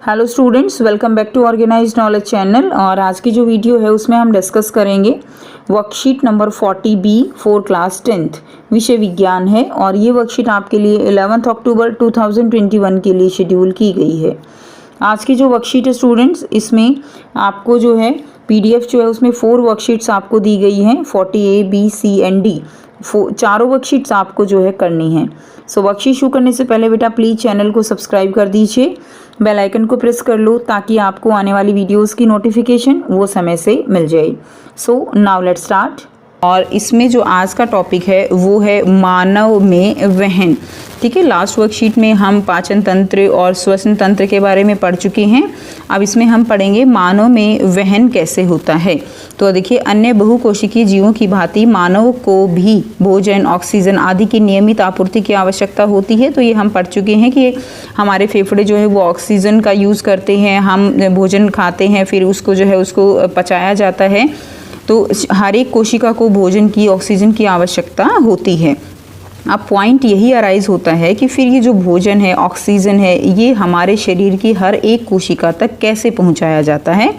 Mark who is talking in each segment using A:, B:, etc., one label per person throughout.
A: Hello students, welcome back to organised knowledge channel. और आज की जो वीडियो है उसमें हम डिस्कस करेंगे worksheet number 40B for class 10th विषय विज्ञान है। और ये वर्कशीट आपके लिए 11 अक्टूबर 2021 के लिए शेड्यूल की गई है। आज की जो वर्कशीट है स्टूडेंट्स, इसमें आपको जो है PDF जो है उसमें 4 वर्कशीट्स आपको दी गई हैं, 40A, B, C and D। चारों वर्कशीट्स आपको जो है करनी है। सो वर्कशीट शुरू करने से पहले बेटा प्लीज़ चैनल को सब्सक्राइब कर दीजिए, बेल आइकन को प्रेस कर लो ताकि आपको आने वाली वीडियोस की नोटिफिकेशन वो समय से मिल जाए। So now let's start. और इसमें जो आज का टॉपिक है वो है मानव में वहन। ठीक है, लास्ट वर्कशीट में हम पाचन तंत्र और श्वसन तंत्र के बारे में पढ़ चुके हैं। अब इसमें हम पढ़ेंगे मानव में वहन कैसे होता है। तो देखिए, अन्य बहुकोशिकीय जीवों की भांति मानव को भी भोजन, ऑक्सीजन आदि की नियमित आपूर्ति की आवश्यकता होती है। तो ये हम पढ़ चुके हैं कि हमारे फेफड़े जो है वो ऑक्सीजन का यूज़ करते हैं, हम भोजन खाते हैं, फिर उसको जो है उसको पचाया जाता है। तो हर एक कोशिका को भोजन की, ऑक्सीजन की आवश्यकता होती है। अब पॉइंट यही अराइज होता है कि फिर ये जो भोजन है, ऑक्सीजन है, ये हमारे शरीर की हर एक कोशिका तक कैसे पहुंचाया जाता है।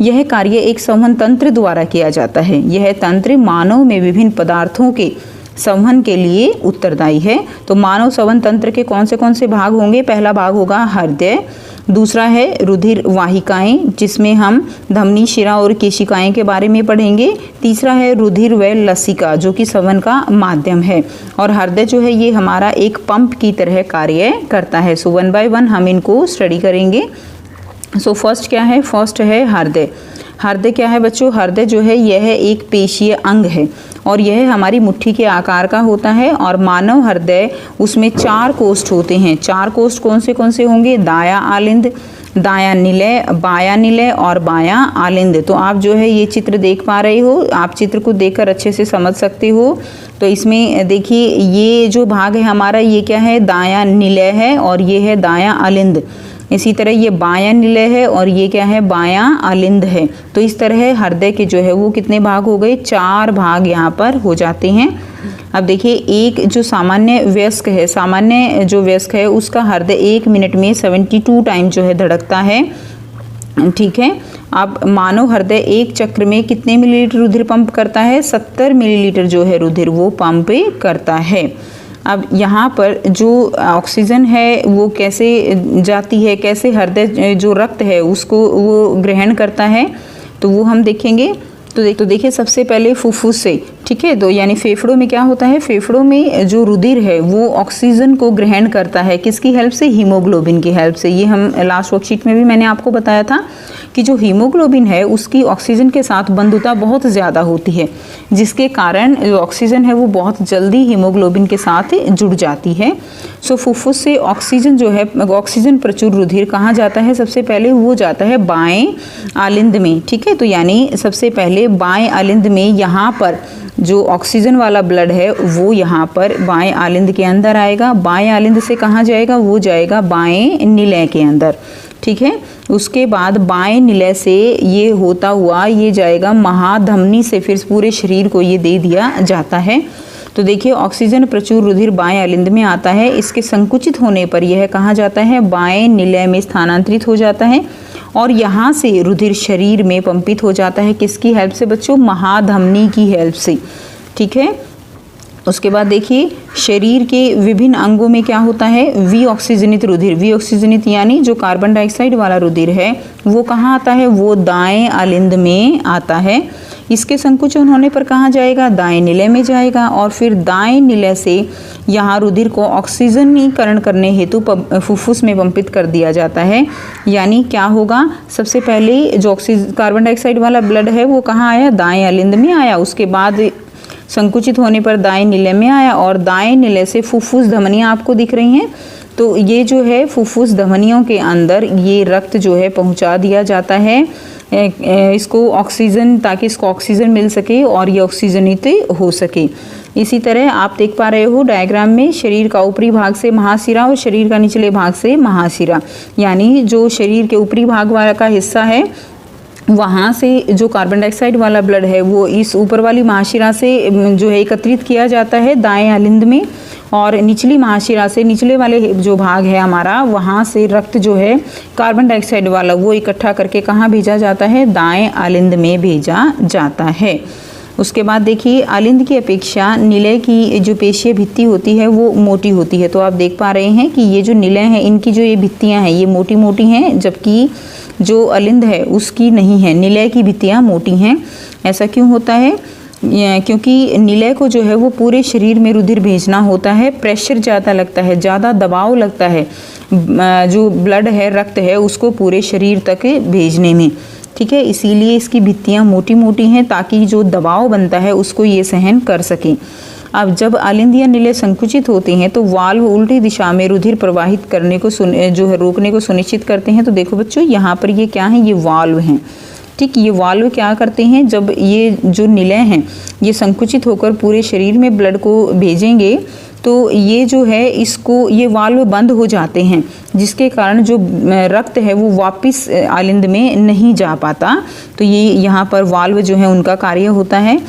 A: यह कार्य एक संवहन तंत्र द्वारा किया जाता है। यह तंत्र मानव में विभिन्न पदार्थों के संवहन के लिए उत्तरदायी है। तो मानव संवहन तंत्र के कौन से भाग होंगे? पहला भाग होगा हृदय, दूसरा है रुधिर वाहिकाएं जिसमें हम धमनी, शिरा और केशिकाएं के बारे में पढ़ेंगे, तीसरा है रुधिर व लसिका जो कि संवहन का माध्यम है। और हृदय जो है ये हमारा एक पंप की तरह कार्य करता है। सो 1 बाय 1 हम इनको स्टडी करेंगे। सो फर्स्ट क्या है? फर्स्ट है हृदय। हृदय क्या है बच्चों? हृदय जो है यह एक पेशीय अंग है और यह हमारी मुट्ठी के आकार का होता है। और मानव हृदय, उसमें 4 कोष्ठ होते हैं। 4 कोष्ठ कौन से होंगे? दाया आलिंद, दाया निलय, बाया निलय और बाया आलिंद। तो आप जो है ये चित्र देख पा रहे हो, आप चित्र को देखकर अच्छे से समझ सकते हो। तो इसमें देखिए, ये जो भाग है हमारा, ये क्या है? दाया निलय है और ये है दाया आलिंद। इसी तरह ये बाया निलय है और ये क्या है? बाया आलिंद है। तो इस तरह हृदय के जो है वो कितने भाग हो गए? 4 भाग यहाँ पर हो जाते हैं। अब देखिए, एक जो सामान्य वयस्क है उसका हृदय 1 मिनट में 72 टाइम जो है धड़कता है। ठीक है, अब मानव हृदय एक चक्र में कितने मिलीलीटर रुधिर पंप करता है? 70 मिलीलीटर जो है रुधिर वो पंप करता है। अब यहाँ पर जो ऑक्सीजन है वो कैसे जाती है, कैसे हृदय जो रक्त है उसको वो ग्रहण करता है, तो वो हम देखेंगे। तो देखिए, सबसे पहले फुफ्फुस से, ठीक है, तो यानी फेफड़ों में क्या होता है? फेफड़ों में जो रुधिर है वो ऑक्सीजन को ग्रहण करता है। किसकी हेल्प से? हीमोग्लोबिन की हेल्प से। ये हम लास्ट वर्कशीट में भी मैंने आपको बताया था कि जो हीमोग्लोबिन है उसकी ऑक्सीजन के साथ बंधुता बहुत ज़्यादा होती है, जिसके कारण जो ऑक्सीजन है वो बहुत जल्दी हीमोग्लोबिन के साथ जुड़ जाती है। सो फुफ्फुस से ऑक्सीजन जो है, ऑक्सीजन प्रचुर रुधिर कहाँ जाता है? सबसे पहले वो जाता है बाएं आलिंद में। ठीक है, तो यानी सबसे पहले बाएं आलिंद में यहाँ पर जो ऑक्सीजन वाला ब्लड है वो यहाँ पर बाएं आलिंद के अंदर आएगा। बाएं आलिंद से कहाँ जाएगा? वो जाएगा बाएं निलय के अंदर। ठीक है, उसके बाद बाएं निलय से ये होता हुआ ये जाएगा महाधमनी से, फिर पूरे शरीर को ये दे दिया जाता है। तो देखिए, ऑक्सीजन प्रचुर रुधिर बाएं आलिंद में आता है। इसके संकुचित होने पर यह कहाँ जाता है? बाएं निलय में स्थानांतरित हो जाता है और यहाँ से रुधिर शरीर में पंपित हो जाता है। किसकी हेल्प से बच्चों? महाधमनी की हेल्प से। ठीक है, उसके बाद देखिए, शरीर के विभिन्न अंगों में क्या होता है? विऑक्सीजनित रुधिर। विऑक्सीजनित यानी जो कार्बन डाइऑक्साइड वाला रुधिर है वो कहाँ आता है? वो दाएं आलिंद में आता है। इसके संकुचन होने पर कहाँ जाएगा? दाएं निलय में जाएगा और फिर दाएं निलय से यहाँ रुधिर को ऑक्सीजनीकरण करने हेतु फुफ्फुस में पंपित कर दिया जाता है। यानी क्या होगा? सबसे पहले जो कार्बन डाइऑक्साइड वाला ब्लड है वो कहाँ आया? दाएं आलिंद में आया। उसके बाद संकुचित होने पर दाएं निलय में आया और दाएं निलय से फुफ्फुस धमनियाँ आपको दिख रही हैं। तो ये जो है फुफ्फुस धमनियों के अंदर ये रक्त जो है पहुंचा दिया जाता है इसको ऑक्सीजन, ताकि इसको ऑक्सीजन मिल सके और ये ऑक्सीजनित हो सके। इसी तरह आप देख पा रहे हो डायग्राम में, शरीर का ऊपरी भाग से महाशिरा और शरीर का निचले भाग से महाशिरा। यानी जो शरीर के ऊपरी भाग वाला का हिस्सा है वहाँ से जो कार्बन डाइऑक्साइड वाला ब्लड है वो इस ऊपर वाली महाशिरा से जो है एकत्रित किया जाता है दाएं आलिंद में, और निचली महाशिरा से निचले वाले जो भाग है हमारा वहाँ से रक्त जो है कार्बन डाइऑक्साइड वाला वो इकट्ठा करके कहाँ भेजा जाता है, दाएं आलिंद में भेजा जाता है। उसके बाद देखिए आलिंद की अपेक्षा निलय की जो पेशीय भित्ति होती है वो मोटी होती है। तो आप देख पा रहे हैं कि ये जो निलय है इनकी जो ये भित्तियाँ हैं ये मोटी मोटी हैं, जबकि जो अलिंद है उसकी नहीं है, निलय की भित्तियाँ मोटी हैं। ऐसा क्यों होता है? क्योंकि निलय को जो है वो पूरे शरीर में रुधिर भेजना होता है, प्रेशर ज़्यादा लगता है, ज़्यादा दबाव लगता है जो ब्लड है, रक्त है, उसको पूरे शरीर तक भेजने में। ठीक है, इसीलिए इसकी भित्तियाँ मोटी मोटी हैं ताकि जो दबाव बनता है उसको ये सहन कर सकें। अब जब आलिंद या निलय संकुचित होते हैं तो वाल्व उल्टी दिशा में रुधिर प्रवाहित करने को जो है रोकने को सुनिश्चित करते हैं। तो देखो बच्चों यहाँ पर ये क्या है, ये वाल्व हैं। ठीक, ये वाल्व क्या करते हैं, जब ये जो निलय हैं ये संकुचित होकर पूरे शरीर में ब्लड को भेजेंगे तो ये जो है इसको ये वाल्व बंद हो जाते हैं, जिसके कारण जो रक्त है वो वापस आलिंद में नहीं जा पाता। तो ये यहाँ पर वाल्व जो है उनका कार्य होता है।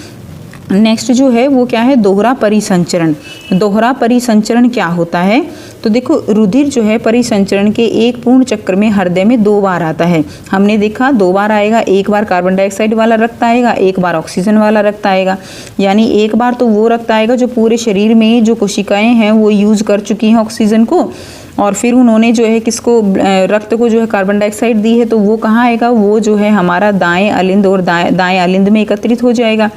A: नेक्स्ट जो है वो क्या है, दोहरा परिसंचरण। दोहरा परिसंचरण क्या होता है? तो देखो रुधिर जो है परिसंचरण के एक पूर्ण चक्र में हृदय में 2 बार आता है। हमने देखा 2 बार आएगा, एक बार कार्बन डाइऑक्साइड वाला रक्त आएगा, एक बार ऑक्सीजन वाला रक्त आएगा। यानी एक बार तो वो रक्त आएगा जो पूरे शरीर में जो कोशिकाएं हैं वो यूज कर चुकी हैं ऑक्सीजन को, और फिर उन्होंने जो है किसको, रक्त को जो है कार्बन डाइऑक्साइड दी है। तो वो कहाँ आएगा, वो जो है हमारा दाएं आलिंद और दाएं आलिंद में एकत्रित हो जाएगा।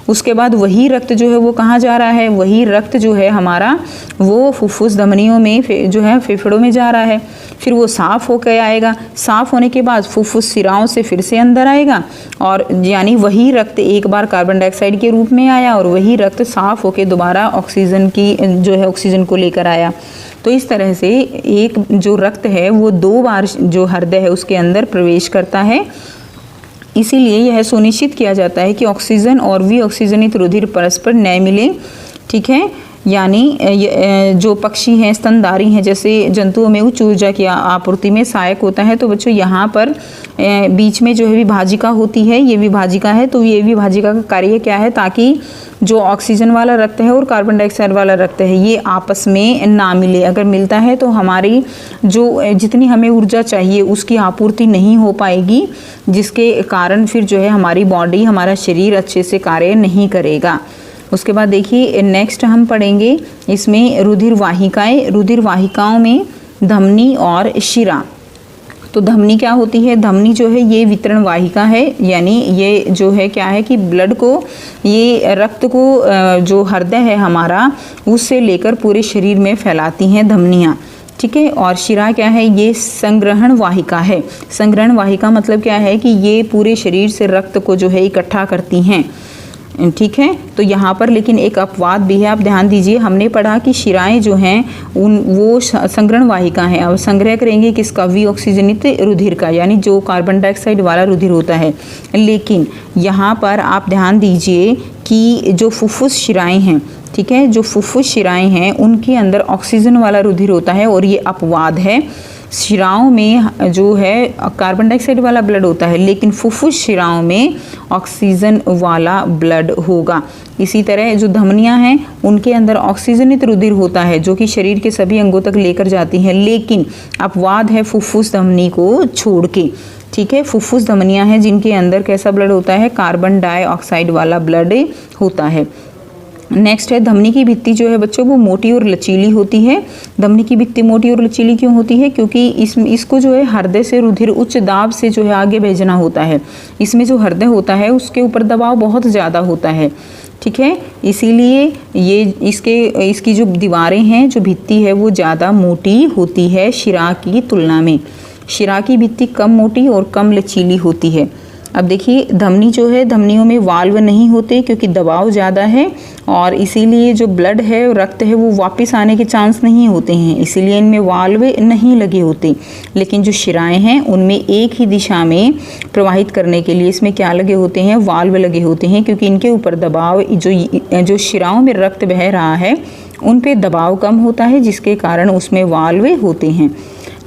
A: उसके बाद वही रक्त जो है वो कहाँ जा रहा है, वही रक्त जो है हमारा वो फुफ्फुस धमनियों में जो है फेफड़ों में जा रहा है। फिर वो साफ़ होकर आएगा, साफ़ होने के बाद फुफ्फुस सिराओं से फिर से अंदर आएगा, और यानी वही रक्त एक बार कार्बन डाइऑक्साइड के रूप में आया और वही रक्त साफ़ होकर दोबारा ऑक्सीजन की जो है ऑक्सीजन को लेकर आया। तो इस तरह से एक जो रक्त है वो 2 बार जो हृदय है उसके अंदर प्रवेश करता है। इसीलिए यह सुनिश्चित किया जाता है कि ऑक्सीजन और विऑक्सीजनित रुधिर परस्पर न्याय मिले। ठीक है, यानी जो पक्षी हैं, स्तनधारी हैं, जैसे जंतुओं में उच्च ऊर्जा की आपूर्ति में सहायक होता है। तो बच्चों यहाँ पर बीच में जो है विभाजिका होती है, ये विभाजिका है। तो ये विभाजिका का कार्य क्या है, ताकि जो ऑक्सीजन वाला रक्त है और कार्बन डाइऑक्साइड वाला रक्त है ये आपस में ना मिले। अगर मिलता है तो हमारी जो जितनी हमें ऊर्जा चाहिए उसकी आपूर्ति नहीं हो पाएगी, जिसके कारण फिर जो है हमारी बॉडी, हमारा शरीर अच्छे से कार्य नहीं करेगा। उसके बाद देखिए नेक्स्ट हम पढ़ेंगे इसमें रुधिर वाहिकाएं। रुधिर वाहिकाओं में धमनी और शिरा। तो धमनी क्या होती है, धमनी जो है ये वितरण वाहिका है, यानी ये जो है क्या है कि ब्लड को, ये रक्त को जो हृदय है हमारा उससे लेकर पूरे शरीर में फैलाती हैं धमनियाँ। ठीक है, और शिरा क्या है, ये संग्रहण वाहिका है। संग्रहण वाहिका मतलब क्या है कि ये पूरे शरीर से रक्त को जो है इकट्ठा करती हैं। ठीक है, तो यहाँ पर लेकिन एक अपवाद भी है, आप ध्यान दीजिए। हमने पढ़ा कि शिराएं जो हैं वो संग्रहण वाहिका हैं। अब संग्रह करेंगे किसका, विऑक्सीजनित रुधिर का, यानी जो कार्बन डाइऑक्साइड वाला रुधिर होता है। लेकिन यहाँ पर आप ध्यान दीजिए कि जो फुफ्फुस शिराएं हैं, ठीक है, जो फुफ्फुस शिराएं हैं उनके अंदर ऑक्सीजन वाला रुधिर होता है, और ये अपवाद है। शिराओं में जो है कार्बन डाइऑक्साइड वाला ब्लड होता है, लेकिन फुफ्फुस शिराओं में ऑक्सीजन वाला ब्लड होगा। इसी तरह जो धमनियां हैं उनके अंदर ऑक्सीजनित रुधिर होता है, जो कि शरीर के सभी अंगों तक लेकर जाती है, लेकिन अपवाद है फुफ्फुस धमनी को छोड़ के। ठीक है, फुफ्फुस धमनियां हैं जिनके अंदर कैसा ब्लड होता है, कार्बन डाइऑक्साइड वाला ब्लड होता है। नेक्स्ट है धमनी की भित्ति जो है बच्चों वो मोटी और लचीली होती है। धमनी की भित्ति मोटी और लचीली क्यों होती है, क्योंकि इसको जो है हृदय से रुधिर उच्च दाब से जो है आगे भेजना होता है। इसमें जो हृदय होता है उसके ऊपर दबाव बहुत ज़्यादा होता है। ठीक है, इसीलिए ये इसकी जो दीवारें हैं, जो भित्ति है वो ज़्यादा मोटी होती है शिरा की तुलना में। शिरा की भित्ति कम मोटी और कम लचीली होती है। अब देखिए धमनी जो है, धमनियों में वाल्व नहीं होते क्योंकि दबाव ज़्यादा है, और इसीलिए जो ब्लड है, रक्त है, वो वापस आने के चांस नहीं होते हैं, इसीलिए इनमें वाल्व नहीं लगे होते। लेकिन जो शिराएं हैं उनमें एक ही दिशा में प्रवाहित करने के लिए इसमें क्या लगे होते हैं, वाल्व लगे होते हैं, क्योंकि इनके ऊपर दबाव, जो शिराओं में रक्त बह रहा है उन पे दबाव कम होता है, जिसके कारण उसमें वाल्व होते हैं।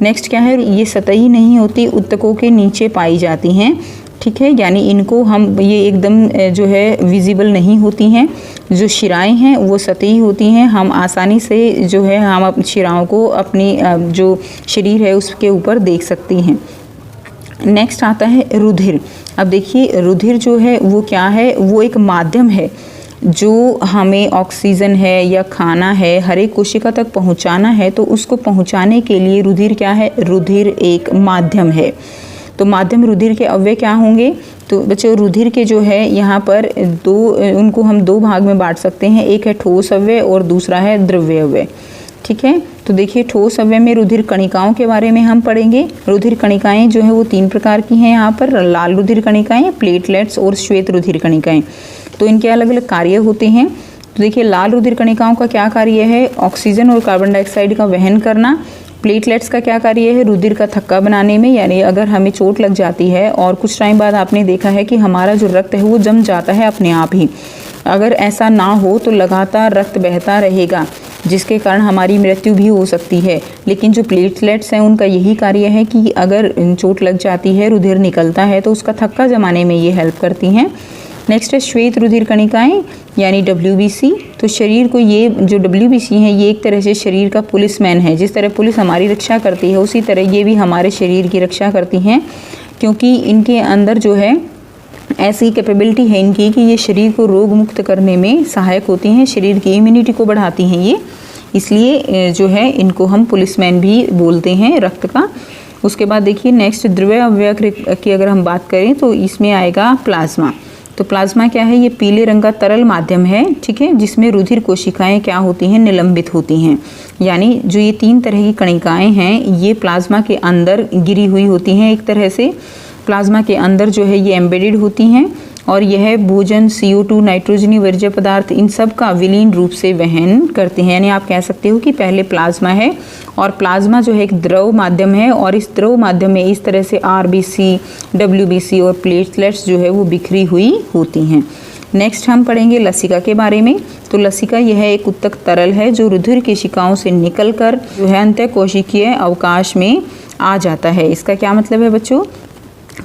A: नेक्स्ट क्या है, ये सतही नहीं होती, ऊतकों के नीचे पाई जाती हैं। ठीक है, यानी इनको हम ये एकदम जो है विजिबल नहीं होती हैं। जो शिराएं हैं वो सतही होती हैं, हम आसानी से जो है हम शिराओं को अपनी जो शरीर है उसके ऊपर देख सकती हैं। नेक्स्ट आता है रुधिर। अब देखिए रुधिर जो है वो क्या है, वो एक माध्यम है जो हमें ऑक्सीजन है या खाना है हर एक कोशिका तक पहुंचाना है, तो उसको पहुंचाने के लिए रुधिर क्या है, रुधिर एक माध्यम है। तो माध्यम रुधिर के अवयव क्या होंगे, तो बच्चों रुधिर के जो है यहाँ पर उनको हम दो भाग में बांट सकते हैं, एक है ठोस अवयव और दूसरा है द्रव्य अवयव। ठीक है, तो देखिए ठोस अवयव में रुधिर कणिकाओं के बारे में हम पढ़ेंगे। रुधिर कणिकाएं जो है वो 3 प्रकार की हैं यहाँ पर, लाल रुधिर कणिकाएं, प्लेटलेट्स और श्वेत रुधिर कणिकाएं। तो इनके अलग अलग कार्य होते हैं। तो देखिए लाल रुधिर कणिकाओं का क्या कार्य है, ऑक्सीजन और कार्बन डाइऑक्साइड का वहन करना। प्लेटलेट्स का क्या कार्य है, रुधिर का थक्का बनाने में, यानी अगर हमें चोट लग जाती है और कुछ टाइम बाद आपने देखा है कि हमारा जो रक्त है वो जम जाता है अपने आप ही, अगर ऐसा ना हो तो लगातार रक्त बहता रहेगा जिसके कारण हमारी मृत्यु भी हो सकती है। लेकिन जो प्लेटलेट्स हैं उनका यही कार्य है कि अगर चोट लग जाती है, रुधिर निकलता है तो उसका थक्का जमाने में ये हेल्प करती हैं। नेक्स्ट है श्वेत रुधिर कणिकाएं यानी WBC। तो शरीर को ये जो WBC है ये एक तरह से शरीर का पुलिसमैन है। जिस तरह पुलिस हमारी रक्षा करती है उसी तरह ये भी हमारे शरीर की रक्षा करती हैं, क्योंकि इनके अंदर जो है ऐसी कैपेबिलिटी है इनकी कि ये शरीर को रोग मुक्त करने में सहायक होती हैं, शरीर की इम्यूनिटी को बढ़ाती हैं ये, इसलिए जो है इनको हम पुलिसमैन भी बोलते हैं रक्त का। उसके बाद देखिए नेक्स्ट द्रव्य अवयव की अगर हम बात करें तो इसमें आएगा प्लाज्मा। तो प्लाज्मा क्या है, ये पीले रंग का तरल माध्यम है, ठीक है, जिसमें रुधिर कोशिकाएं क्या होती हैं, निलंबित होती हैं। यानी जो ये 3 तरह की कणिकाएं हैं ये प्लाज्मा के अंदर गिरी हुई होती हैं, एक तरह से प्लाज्मा के अंदर जो है ये एम्बेडेड होती हैं और यह भोजन, CO2, नाइट्रोजनी वर्ज्य पदार्थ इन सब का विलीन रूप से वहन करते हैं। यानी आप कह सकते हो कि पहले प्लाज्मा है और प्लाज्मा जो है एक द्रव माध्यम है और इस द्रव माध्यम में इस तरह से RBC, WBC और प्लेटलेट्स जो है वो बिखरी हुई होती हैं। नेक्स्ट हम पढ़ेंगे लसिका के बारे में। तो लसिका यह एक उत्तक तरल है जो रुधिर कोशिकाओं से निकलकर जो है अंतःकोशिकीय अवकाश में आ जाता है। इसका क्या मतलब है बच्चों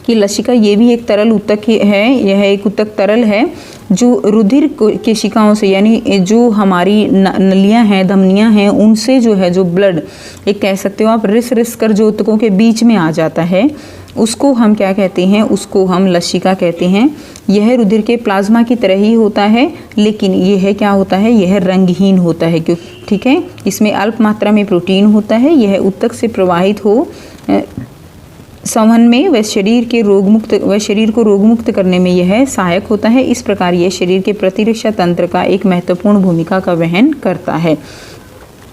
A: कि लसिका ये भी एक तरल उत्तक है, यह एक उत्तक तरल है जो रुधिर कोशिकाओं से यानी जो हमारी नलियां हैं, धमनियां हैं, उनसे जो है जो ब्लड एक कह सकते हो आप रिस कर जो उत्तकों के बीच में आ जाता है उसको हम क्या कहते हैं, उसको हम लसिका कहते हैं। यह रुधिर के प्लाज्मा की तरह ही होता है लेकिन यह क्या होता है, यह रंगहीन होता है क्योंकि ठीक है इसमें अल्प मात्रा में प्रोटीन होता है। यह उत्तक से प्रवाहित हो संवहन में व शरीर को रोगमुक्त करने में यह सहायक होता है। इस प्रकार यह शरीर के प्रतिरक्षा तंत्र का एक महत्वपूर्ण भूमिका का वहन करता है।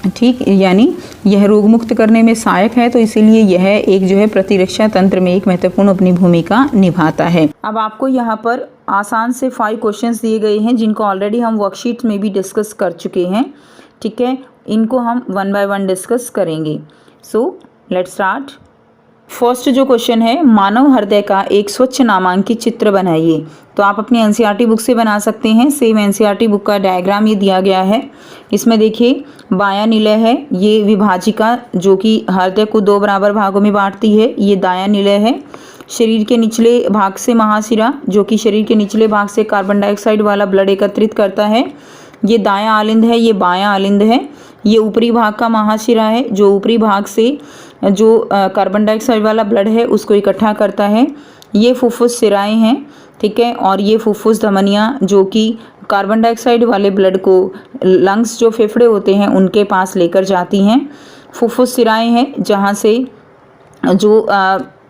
A: ठीक, यानी यह रोगमुक्त करने में सहायक है तो इसीलिए यह एक जो है प्रतिरक्षा तंत्र में एक महत्वपूर्ण अपनी भूमिका निभाता है। अब आपको यहाँ पर आसान से 5 क्वेश्चंस दिए गए हैं जिनको ऑलरेडी हम वर्कशीट में भी डिस्कस कर चुके हैं। ठीक है, इनको हम 1 बाय 1 डिस्कस करेंगे। So let's start. फर्स्ट जो क्वेश्चन है, मानव हृदय का एक स्वच्छ नामांकित चित्र बनाइए। तो आप अपनी NCERT बुक से बना सकते हैं। सेम NCERT बुक का डायग्राम ये दिया गया है। इसमें देखिए बायां निलय है, ये विभाजिका जो कि हृदय को 2 बराबर भागों में बांटती है, ये दायां निलय है। शरीर के निचले भाग से महाशिरा जो कि शरीर के निचले भाग से कार्बन डाइऑक्साइड वाला ब्लड एकत्रित करता है, ये दायां आलिंद है, ये बायां आलिंद है। ये ऊपरी भाग का महाशिरा है जो ऊपरी भाग से जो कार्बन डाइऑक्साइड वाला ब्लड है उसको इकट्ठा करता है। ये फुफ्फुस सिराएं हैं, ठीक है, और ये फुफ्फुस धमनियाँ जो कि कार्बन डाइऑक्साइड वाले ब्लड को लंग्स जो फेफड़े होते हैं उनके पास लेकर जाती हैं। फुफ्फुस सिराएं हैं जहाँ से जो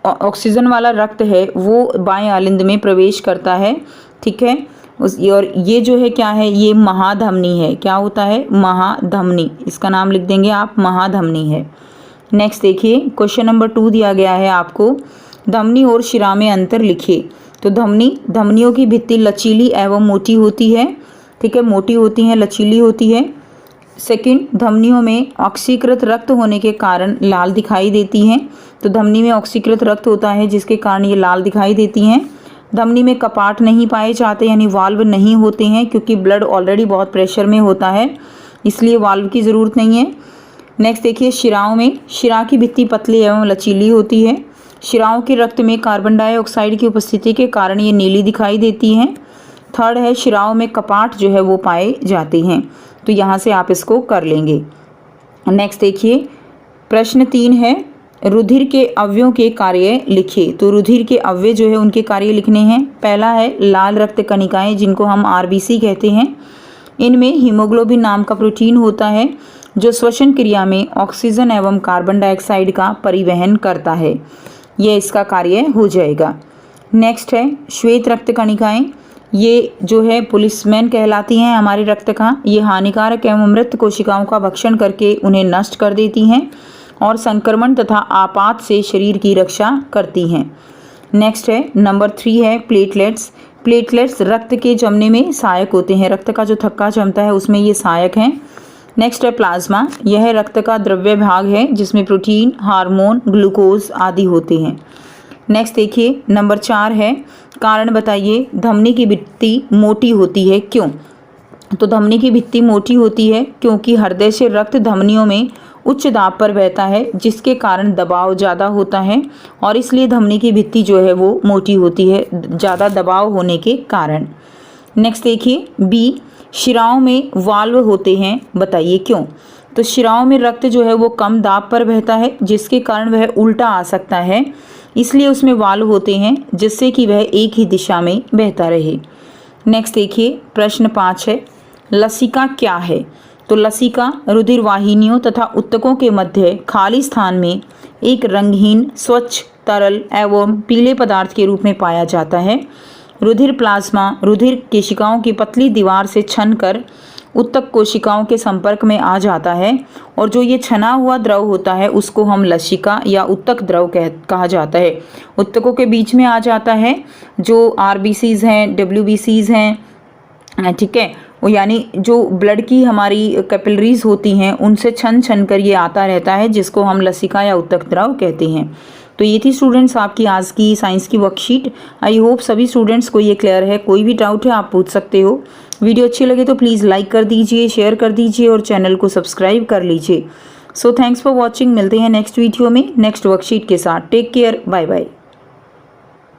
A: ऑक्सीजन वाला रक्त है वो बाएं आलिंद में प्रवेश करता है। ठीक है, और ये जो है क्या है, ये महाधमनी है। क्या होता है, महाधमनी, इसका नाम लिख देंगे आप, महाधमनी है। नेक्स्ट देखिए क्वेश्चन नंबर 2 दिया गया है आपको, धमनी और शिरा में अंतर लिखिए। तो धमनियों की भित्ति लचीली एवं मोटी होती है, ठीक है, मोटी होती है, लचीली होती है। सेकंड, धमनियों में ऑक्सीकृत रक्त होने के कारण लाल दिखाई देती हैं। तो धमनी में ऑक्सीकृत रक्त होता है जिसके कारण ये लाल दिखाई देती हैं। धमनी में कपाट नहीं पाए जाते यानी वाल्व नहीं होते हैं क्योंकि ब्लड ऑलरेडी बहुत प्रेशर में होता है, इसलिए वाल्व की ज़रूरत नहीं है। नेक्स्ट देखिए शिराओं में, शिरा की भित्ति पतली एवं लचीली होती है। शिराओं के रक्त में कार्बन डाइऑक्साइड की उपस्थिति के कारण ये नीली दिखाई देती हैं। थर्ड है शिराओं में कपाट जो है वो पाए जाते हैं। तो यहाँ से आप इसको कर लेंगे। नेक्स्ट देखिए प्रश्न 3 है रुधिर के अवयवों के कार्य लिखिए। तो रुधिर के अवयव जो है उनके कार्य लिखने हैं। पहला है लाल रक्त कणिकाएं जिनको हम आरबीसी कहते हैं। इनमें हीमोग्लोबिन नाम का प्रोटीन होता है जो श्वसन क्रिया में ऑक्सीजन एवं कार्बन डाइऑक्साइड का परिवहन करता है। यह इसका कार्य हो जाएगा। नेक्स्ट है श्वेत रक्त कणिकाएं। ये जो है पुलिसमैन कहलाती हैं हमारे रक्त का। ये हानिकारक एवं मृत कोशिकाओं का भक्षण करके उन्हें नष्ट कर देती हैं और संक्रमण तथा आपात से शरीर की रक्षा करती हैं। नेक्स्ट है नंबर 3 है प्लेटलेट्स। प्लेटलेट्स रक्त के जमने में सहायक होते हैं। रक्त का जो थक्का जमता है उसमें ये सहायक हैं। नेक्स्ट है प्लाज्मा। यह रक्त का द्रव्य भाग है जिसमें प्रोटीन, हार्मोन, ग्लूकोज आदि होते हैं। नेक्स्ट देखिए नंबर 4 है कारण बताइए। धमनी की भित्ति मोटी होती है क्यों? तो धमनी की भित्ति मोटी होती है क्योंकि हृदय से रक्त धमनियों में उच्च दाब पर बहता है जिसके कारण दबाव ज़्यादा होता है और इसलिए धमनी की भित्ति जो है वो मोटी होती है ज़्यादा दबाव होने के कारण। नेक्स्ट देखिए बी शिराओं में वाल्व होते हैं बताइए क्यों? तो शिराओं में रक्त जो है वो कम दाब पर बहता है जिसके कारण वह उल्टा आ सकता है, इसलिए उसमें वाल्व होते हैं जिससे कि वह एक ही दिशा में बहता रहे। नेक्स्ट देखिए प्रश्न 5 है लसिका क्या है? तो लसिका रुधिर वाहिनियों तथा ऊतकों के मध्य खाली स्थान में एक रंगहीन स्वच्छ तरल एवं पीले पदार्थ के रूप में पाया जाता है। रुधिर प्लाज्मा रुधिर कोशिकाओं की पतली दीवार से छनकर ऊतक कोशिकाओं के संपर्क में आ जाता है और जो ये छना हुआ द्रव होता है उसको हम लसिका या ऊतक द्रव कहा जाता है। ऊतकों के बीच में आ जाता है जो आरबीसीज हैं, डब्ल्यूबीसीज हैं, ठीक है, वो यानी जो ब्लड की हमारी कैपिलरीज होती हैं उनसे छन कर ये आता रहता है जिसको हम लसिका या ऊतक द्रव कहते हैं। तो ये थी स्टूडेंट्स आपकी आज की साइंस की वर्कशीट। आई होप सभी स्टूडेंट्स को ये क्लियर है। कोई भी डाउट है आप पूछ सकते हो। वीडियो अच्छी लगे तो प्लीज़ लाइक कर दीजिए, शेयर कर दीजिए और चैनल को सब्सक्राइब कर लीजिए। So thanks for watching. मिलते हैं नेक्स्ट वीडियो में नेक्स्ट वर्कशीट के साथ। Take care, bye bye.